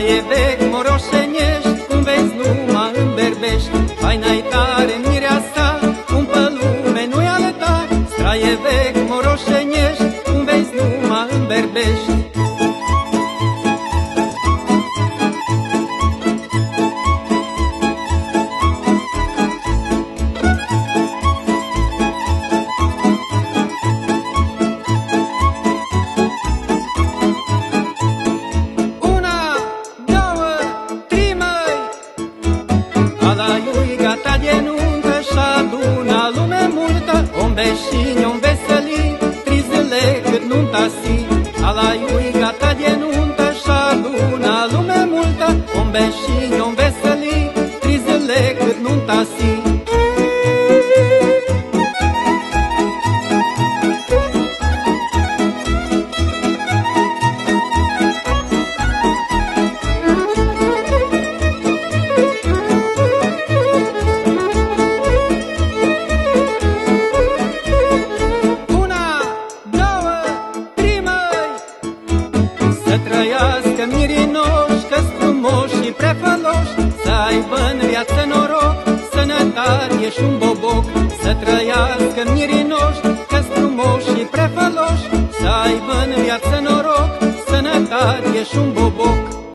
Straie vechi, moroșenești, cum vezi numai în Berbești. Faina-i tare mireasa, cum pe lume nu-i ale ta. Straie vechi, moroșenești, cum vezi numai în Berbești. Alaiu-i gata de nuntă și-aduna lume multă, om veșini, om veseli, 3 zile cât nunta-si. Alaiu-i gata de nuntă și-aduna lume multă, om veșini, om veseli, 3 zile cât nunta-si. Să trăiască mirii noștri, că-s frumoși și prefăloși, să aibă în viață noroc, sănătate și un boboc. Să trăiască mirii noștri, că-s frumoși și prefăloși, să aibă în viață noroc, sănătate și un boboc.